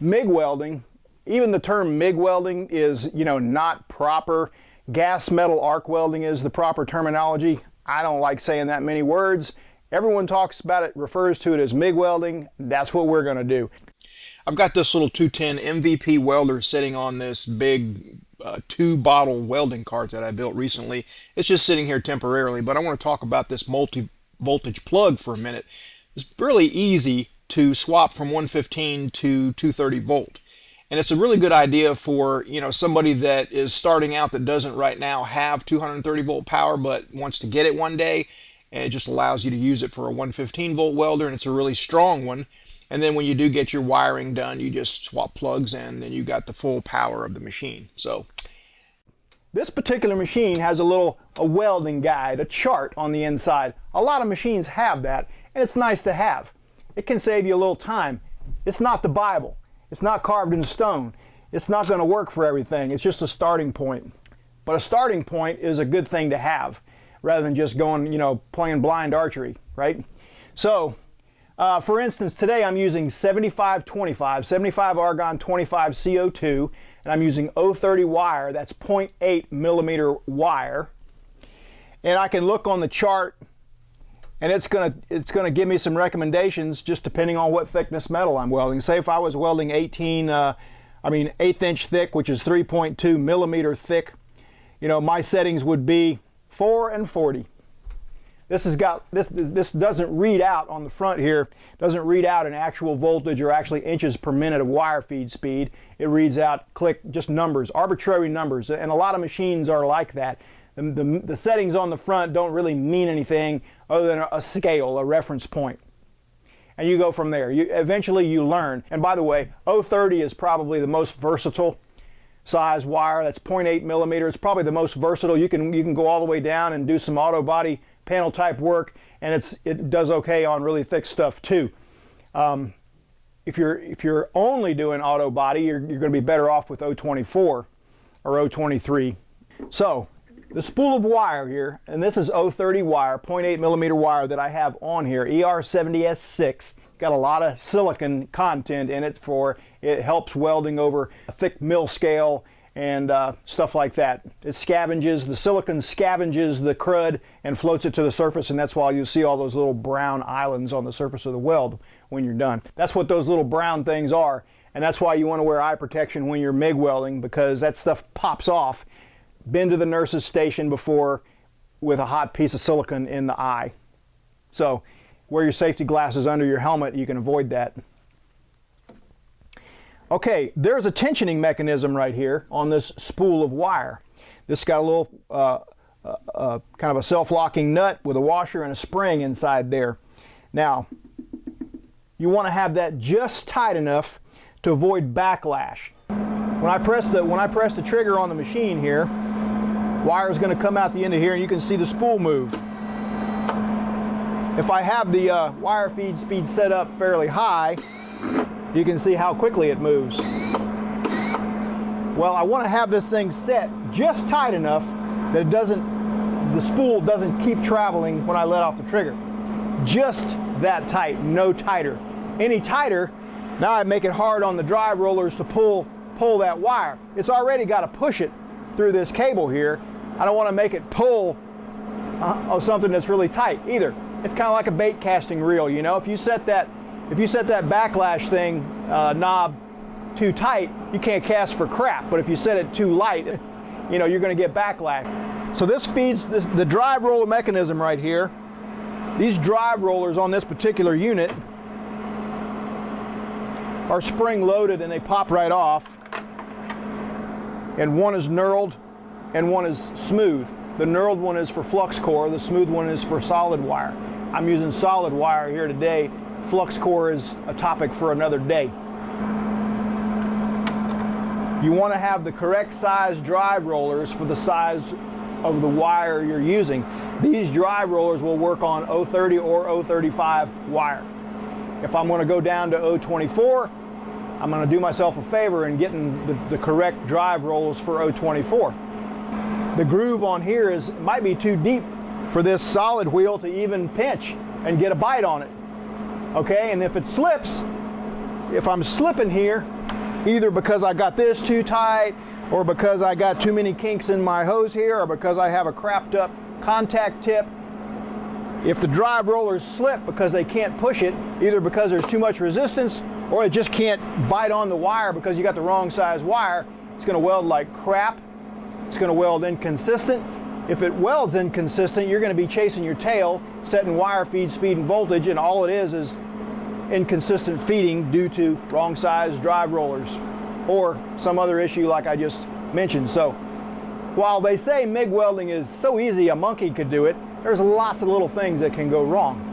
MIG welding, even the term MIG welding is, not proper. Gas metal arc welding is the proper terminology. I don't like saying that many words. Everyone talks about it, refers to it as MIG welding. That's what we're going to do. I've got this little 210 MVP welder sitting on this big 2-bottle welding cart that I built recently. It's just sitting here temporarily, but I want to talk about this multi-voltage plug for a minute. It's really easy to swap from 115 to 230 volt. And it's a really good idea for, somebody that is starting out that doesn't right now have 230 volt power but wants to get it one day. And it just allows you to use it for a 115 volt welder, and it's a really strong one. And then when you do get your wiring done, you just swap plugs in and you got the full power of the machine. So this particular machine has a welding guide, a chart on the inside. A lot of machines have that, and it's nice to have. It can save you a little time. It's not the Bible. It's not carved in stone. It's not going to work for everything. It's just a starting point. But a starting point is a good thing to have, rather than just going, playing blind archery, right? So, for instance, today I'm using 75-25, 75 argon, 25 CO2, and I'm using 030 wire. That's 0.8 millimeter wire. And I can look on the chart, and it's gonna give me some recommendations just depending on what thickness metal I'm welding. Say if I was welding 1/8 inch thick, which is 3.2 millimeter thick, my settings would be 4 and 40. This doesn't read out on the front here, doesn't read out an actual voltage or actually inches per minute of wire feed speed. It reads out just numbers, arbitrary numbers, and a lot of machines are like that. The settings on the front don't really mean anything other than a scale, a reference point. And you go from there. Eventually you learn. And by the way, 030 is probably the most versatile size wire. That's 0.8 millimeter. It's probably the most versatile. You can go all the way down and do some auto body panel type work, and it does okay on really thick stuff too. If you're only doing auto body, you're going to be better off with 024 or 023. So the spool of wire here, and this is 030 wire, 0.8 millimeter wire that I have on here, ER70S6. Got a lot of silicon content in it it helps welding over a thick mill scale and stuff like that. The silicon scavenges the crud and floats it to the surface, and that's why you see all those little brown islands on the surface of the weld when you're done. That's what those little brown things are, and that's why you want to wear eye protection when you're MIG welding, because that stuff pops off. Been to the nurse's station before with a hot piece of silicon in the eye. So wear your safety glasses under your helmet, you can avoid that. Okay, there's a tensioning mechanism right here on this spool of wire. This got a little kind of a self-locking nut with a washer and a spring inside there. Now, you want to have that just tight enough to avoid backlash. When I press the trigger on the machine here, wire is going to come out the end of here, and you can see the spool move. If I have the wire feed speed set up fairly high, you can see how quickly it moves. Well, I want to have this thing set just tight enough that the spool doesn't keep traveling when I let off the trigger. Just that tight, no tighter. Any tighter, now I make it hard on the drive rollers to pull that wire. It's already got to push it through this cable here. I don't want to make it pull of something that's really tight either. It's kind of like a bait casting reel, If you set that backlash thing knob too tight, you can't cast for crap. But if you set it too light, you're going to get backlash. So this feeds the drive roller mechanism right here. These drive rollers on this particular unit are spring loaded, and they pop right off. And one is knurled and one is smooth. The knurled one is for flux core, the smooth one is for solid wire. I'm using solid wire here today. Flux core is a topic for another day. You want to have the correct size drive rollers for the size of the wire you're using. These drive rollers will work on 030 or 035 wire. If I'm going to go down to 024, I'm going to do myself a favor in getting the correct drive rollers for 024. The groove on here might be too deep for this solid wheel to even pinch and get a bite on it. Okay, and if it slips, if I'm slipping here, either because I got this too tight, or because I got too many kinks in my hose here, or because I have a crapped up contact tip. If the drive rollers slip because they can't push it, either because there's too much resistance or it just can't bite on the wire because you got the wrong size wire, it's going to weld like crap. It's going to weld inconsistent. If it welds inconsistent, you're going to be chasing your tail, setting wire feed, speed, and voltage, and all it is inconsistent feeding due to wrong size drive rollers or some other issue like I just mentioned. So while they say MIG welding is so easy a monkey could do it, there's lots of little things that can go wrong.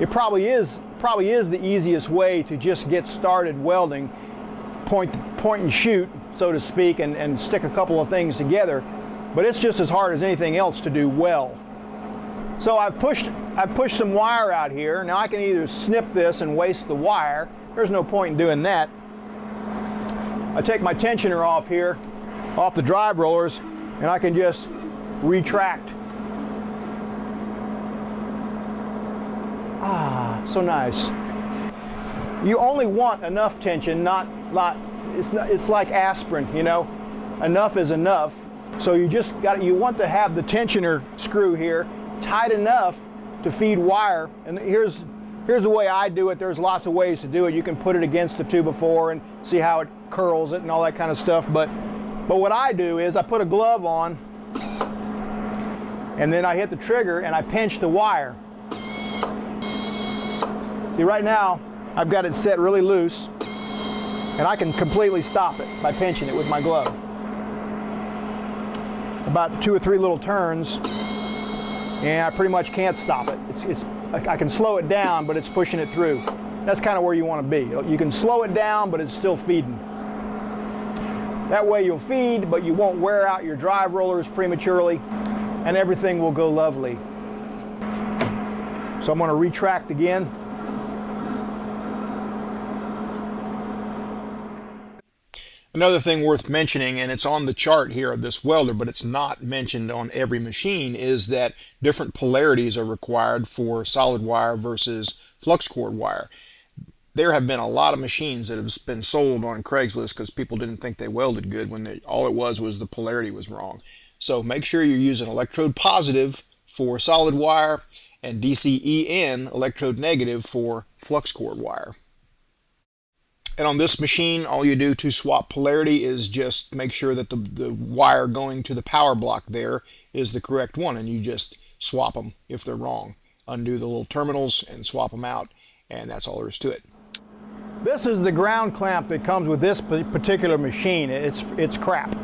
It probably is the easiest way to just get started welding, point and shoot, so to speak, and stick a couple of things together, but it's just as hard as anything else to do well. So I've pushed some wire out here. Now I can either snip this and waste the wire. There's no point in doing that. I take my tensioner off here, off the drive rollers, and I can just retract. Ah, so nice. You only want enough tension, it's like aspirin, you know. Enough is enough. So you want to have the tensioner screw here tight enough to feed wire. And here's the way I do it. There's lots of ways to do it. You can put it against the 2x4 and see how it curls it and all that kind of stuff. But what I do is I put a glove on, and then I hit the trigger and I pinch the wire. See, right now I've got it set really loose, and I can completely stop it by pinching it with my glove. About 2 or 3 little turns, and I pretty much can't stop it. I can slow it down, but it's pushing it through. That's kind of where you want to be. You can slow it down, but it's still feeding. That way you'll feed, but you won't wear out your drive rollers prematurely, and everything will go lovely. So I'm going to retract again. Another thing worth mentioning, and it's on the chart here of this welder, but it's not mentioned on every machine, is that different polarities are required for solid wire versus flux cord wire. There have been a lot of machines that have been sold on Craigslist because people didn't think they welded good when all it was the polarity was wrong. So make sure you're using electrode positive for solid wire and DCEN electrode negative for flux cord wire. And on this machine, all you do to swap polarity is just make sure that the wire going to the power block there is the correct one, and you just swap them if they're wrong. Undo the little terminals and swap them out, and that's all there is to it. This is the ground clamp that comes with this particular machine. It's crap.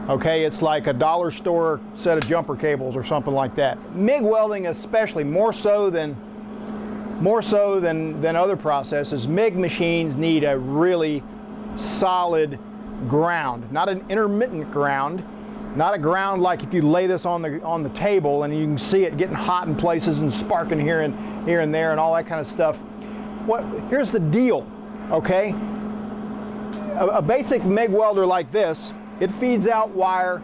Okay, it's like a dollar store set of jumper cables or something like that. MIG welding especially, more so than other processes, MIG machines need a really solid ground, not an intermittent ground, not a ground like if you lay this on the table and you can see it getting hot in places and sparking here and there and all that kind of stuff. Here's the deal, okay? A basic MIG welder like this, it feeds out wire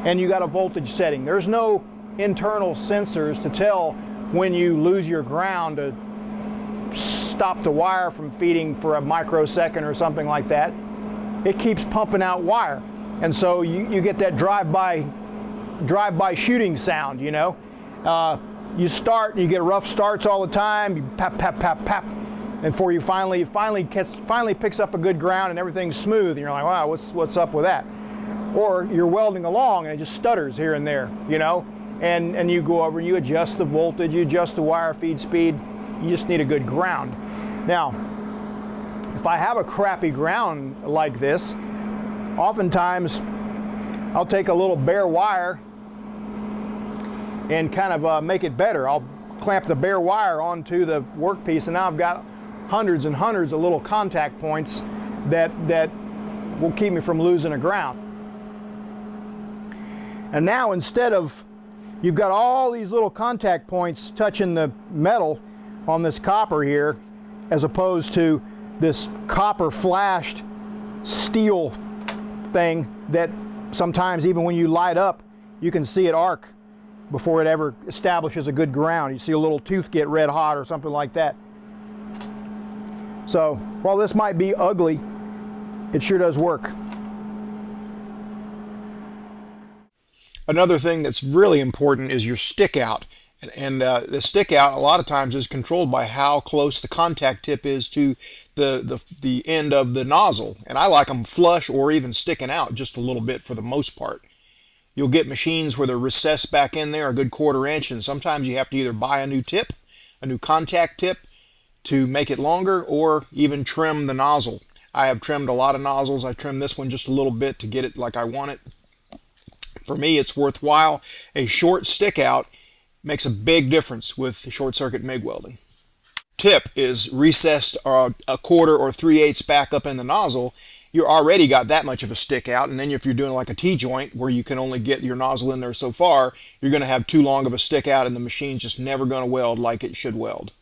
and you got a voltage setting. There's no internal sensors to tell when you lose your ground to stop the wire from feeding for a microsecond or something like that. It keeps pumping out wire, and so you get that drive-by shooting sound, you know. You start and you get rough starts all the time, you pap pap pap pap, and before you finally picks up a good ground and everything's smooth and you're like, wow, what's up with that? Or you're welding along and it just stutters here and there, you know, and you go over and you adjust the voltage, you adjust the wire feed speed. You just need a good ground. Now, if I have a crappy ground like this, oftentimes I'll take a little bare wire and kind of make it better. I'll clamp the bare wire onto the workpiece, and now I've got hundreds and hundreds of little contact points that will keep me from losing a ground. And now instead of, you've got all these little contact points touching the metal on this copper here, as opposed to this copper flashed steel thing that sometimes even when you light up you can see it arc before it ever establishes a good ground. You see a little tooth get red hot or something like that. So while this might be ugly, it sure does work. Another thing that's really important is your stick out. And the stick out a lot of times is controlled by how close the contact tip is to the end of the nozzle. And I like them flush or even sticking out just a little bit for the most part. You'll get machines where they're recessed back in there a good 1/4 inch, and sometimes you have to either buy a new tip, a new contact tip to make it longer, or even trim the nozzle. I have trimmed a lot of nozzles. I trimmed this one just a little bit to get it like I want it. For me, it's worthwhile. A short stick out makes a big difference with short circuit MIG welding. Tip is recessed a 1/4 or 3/8 back up in the nozzle. You already got that much of a stick out, and then if you're doing like a T-joint where you can only get your nozzle in there so far, you're going to have too long of a stick out and the machine's just never going to weld like it should weld.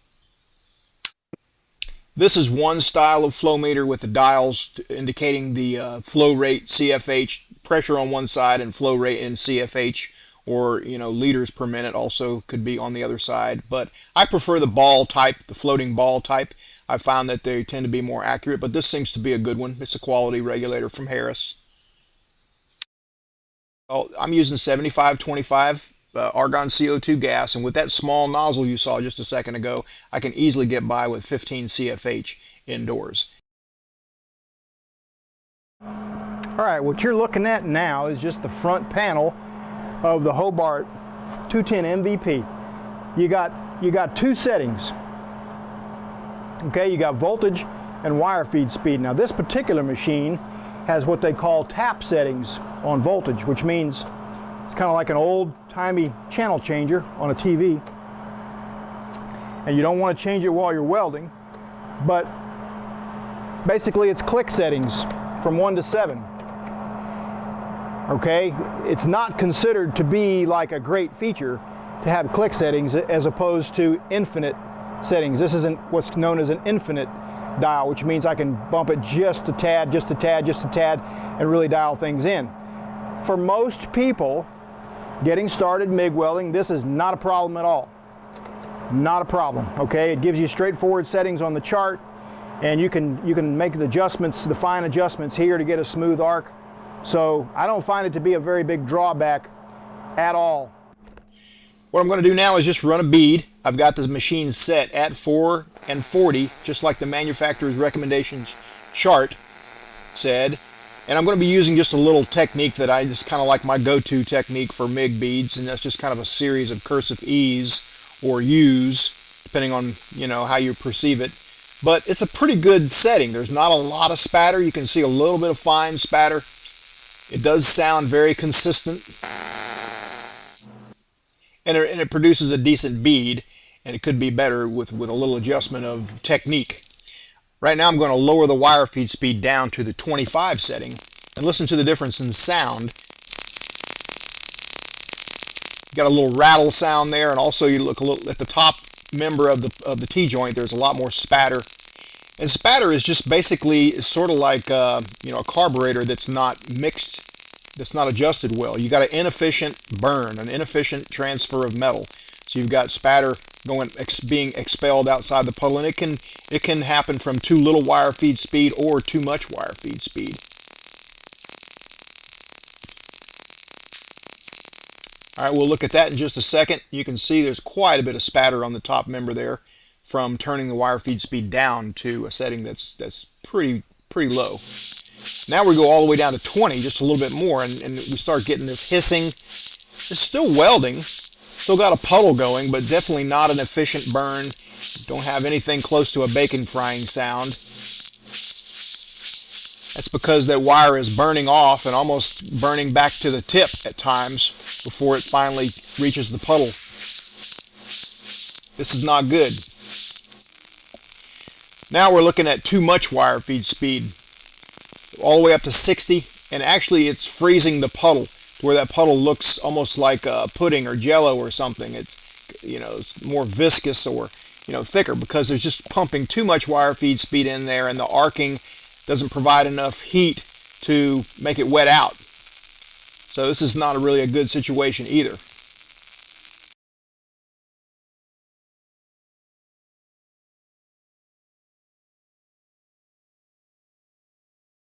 This is one style of flow meter with the dials indicating the flow rate, CFH, pressure on one side, and flow rate in CFH, or liters per minute also could be on the other side. But I prefer the ball type, the floating ball type. I found that they tend to be more accurate, but this seems to be a good one. It's a quality regulator from Harris. Well, I'm using 75-25 argon CO2 gas, and with that small nozzle you saw just a second ago, I can easily get by with 15 CFH indoors. All right, what you're looking at now is just the front panel of the Hobart 210 MVP. You got two settings. Okay, you got voltage and wire feed speed. Now this particular machine has what they call tap settings on voltage, which means it's kind of like an old-timey channel changer on a TV. And you don't want to change it while you're welding, but basically it's click settings from 1 to 7. Okay, it's not considered to be like a great feature to have click settings as opposed to infinite settings. This isn't what's known as an infinite dial, which means I can bump it just a tad, just a tad, just a tad, and really dial things in. For most people getting started MIG welding, this is not a problem at all. Not a problem, okay? It gives you straightforward settings on the chart, and you can make the adjustments, the fine adjustments here to get a smooth arc. So I don't find it to be a very big drawback at all. What I'm going to do now is just run a bead. I've got this machine set at 4 and 40, just like the manufacturer's recommendations chart said. And I'm going to be using just a little technique that I just kind of like my go-to technique for MIG beads, and that's just kind of a series of cursive E's or U's, depending on how you perceive it. But it's a pretty good setting. There's not a lot of spatter. You can see a little bit of fine spatter. It does sound very consistent. And it produces a decent bead, and it could be better with a little adjustment of technique. Right now I'm going to lower the wire feed speed down to the 25 setting and listen to the difference in sound. You got a little rattle sound there, and also you look a little at the top member of the T-joint, there's a lot more spatter. And spatter is just basically sort of like a carburetor that's not mixed, that's not adjusted well. You got an inefficient burn, an inefficient transfer of metal. So you've got spatter being expelled outside the puddle, and it can happen from too little wire feed speed or too much wire feed speed. All right, we'll look at that in just a second. You can see there's quite a bit of spatter on the top member there from turning the wire feed speed down to a setting that's pretty low. Now we go all the way down to 20, just a little bit more, and we start getting this hissing. It's still welding, still got a puddle going, but definitely not an efficient burn. Don't have anything close to a bacon frying sound. That's because that wire is burning off and almost burning back to the tip at times before it finally reaches the puddle. This is not good. Now we're looking at too much wire feed speed, all the way up to 60, and actually it's freezing the puddle to where that puddle looks almost like pudding or jello or something. It's more viscous or thicker because there's just pumping too much wire feed speed in there, and the arcing doesn't provide enough heat to make it wet out. So this is not really a good situation either.